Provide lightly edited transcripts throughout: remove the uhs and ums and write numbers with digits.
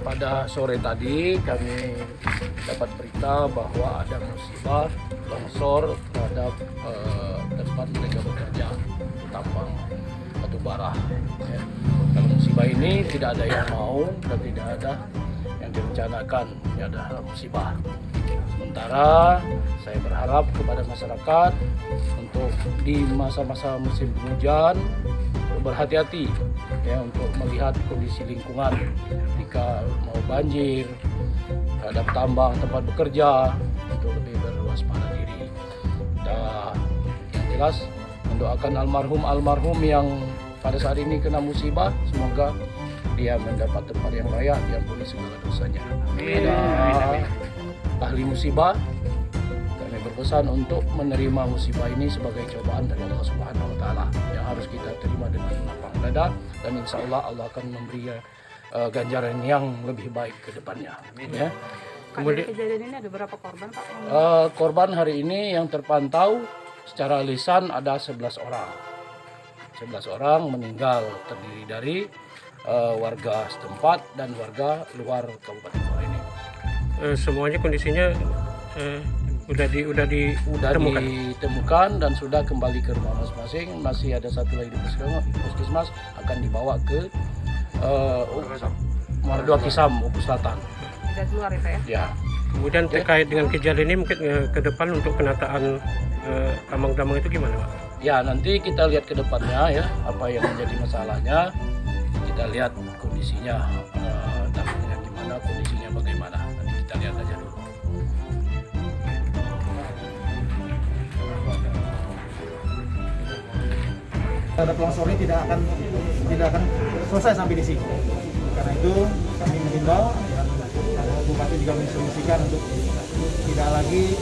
Pada sore tadi kami dapat berita bahwa ada musibah longsor terhadap tempat mereka bekerja, tambang batu bara. Ya. Kalau musibah ini tidak ada yang mau dan tidak ada yang direncanakan, ini ada musibah. Sementara saya berharap kepada masyarakat untuk di masa-masa musim hujan berhati-hati ya, untuk melihat kondisi lingkungan jika mau banjir terhadap tambang tempat bekerja, untuk lebih berwaspada diri. Dan yang jelas mendoakan almarhum yang pada saat ini kena musibah, semoga dia mendapat tempat yang layak, diampuni segala dosanya. Ada ahli musibah, kami berpesan untuk menerima musibah ini sebagai cobaan dari Allah Subhanahu wa Ta'ala yang harus kita terima dengan lapang dada, dan insya Allah Allah akan memberi ganjaran yang lebih baik ke depannya. Ya. Kemudian kejadian ini ada berapa korban, Pak? Korban hari ini yang terpantau secara lisan ada 11 orang. 11 orang meninggal, terdiri dari warga setempat dan warga luar Kabupaten Muara Enim. Semuanya kondisinya udah ditemukan dan sudah kembali ke rumah masing-masing. Masih ada satu lagi di puskesmas, akan dibawa ke Mardua Kisam, Upu Selatan. Sudah keluar ya, Pak ya? Ya. Kemudian terkait dengan kejadian ini mungkin ke depan untuk penataan tambang-tambang itu gimana, Pak? Ya, nanti kita lihat ke depannya ya, apa yang menjadi masalahnya. Kita lihat kondisinya, tambangnya gimana, kondisinya bagaimana. Nanti kita lihat aja dulu. Terhadap longsor ini tidak akan selesai sampai di sini. Karena itu kami mengimbau dan Bupati juga menginstruksikan untuk tidak lagi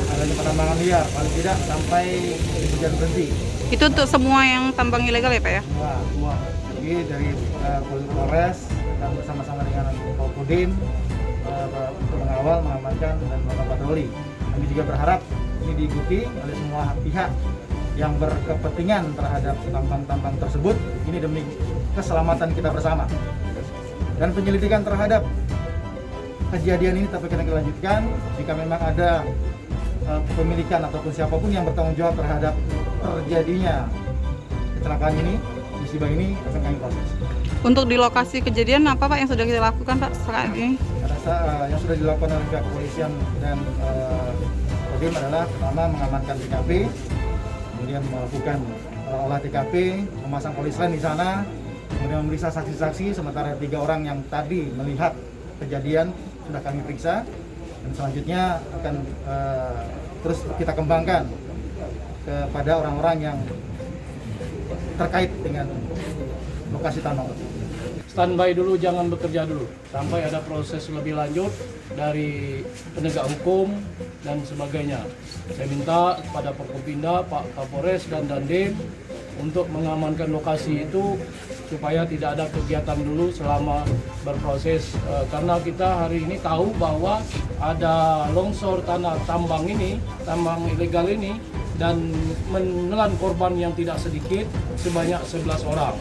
adanya penambangan liar, paling tidak sampai hujan berhenti. Itu untuk semua yang tambang ilegal ya, Pak ya? Semua. Jadi dari Polres dan bersama-sama dengan Kodim untuk mengawal, mengamankan dan melakukan patroli. Kami juga berharap ini diikuti oleh semua pihak yang berkepentingan terhadap tambang-tambang tersebut, ini demi keselamatan kita bersama. Dan penyelidikan terhadap kejadian ini tapi kita lanjutkan. Jika memang ada pemilikan ataupun siapapun yang bertanggung jawab terhadap terjadinya kecelakaan ini, musibah ini, akan kami proses. Untuk di lokasi kejadian apa, Pak, yang sudah kita lakukan, Pak, saat ini? Yang sudah dilakukan oleh pihak kepolisian dan Kodim adalah pertama mengamankan TKP, kemudian melakukan olah TKP, memasang polis lain di sana, kemudian memeriksa saksi-saksi, sementara 3 orang yang tadi melihat kejadian sudah kami periksa, dan selanjutnya akan terus kita kembangkan kepada orang-orang yang terkait dengan lokasi tambang. Standby dulu, jangan bekerja dulu sampai ada proses lebih lanjut dari penegak hukum dan sebagainya. Saya minta kepada Forkopimda, Pak Kapolres dan Dandim untuk mengamankan lokasi itu supaya tidak ada kegiatan dulu selama berproses, karena kita hari ini tahu bahwa ada longsor tanah tambang ini, tambang ilegal ini, dan menelan korban yang tidak sedikit sebanyak 11 orang.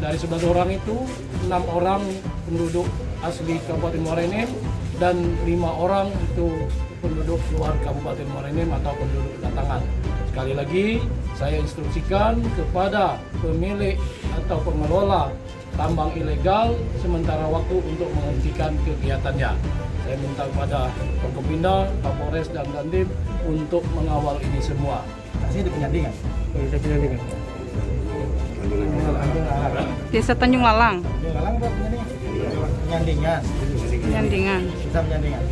Dari 11 orang itu 6 orang penduduk asli Kabupaten Muara Enim dan 5 orang itu penduduk luar Kabupaten Muara Enim atau penduduk datangan. Sekali lagi saya instruksikan kepada pemilik atau pengelola tambang ilegal sementara waktu untuk menghentikan kegiatannya. Saya minta kepada Forkopimda, Kapolres dan Dandim untuk mengawal ini semua. Ini di penyandingan. Desa Tanjung Lalang. Tanjung Lalang apa penyandingan? Penyandingan. Penyandingan. Bisa penyandingan.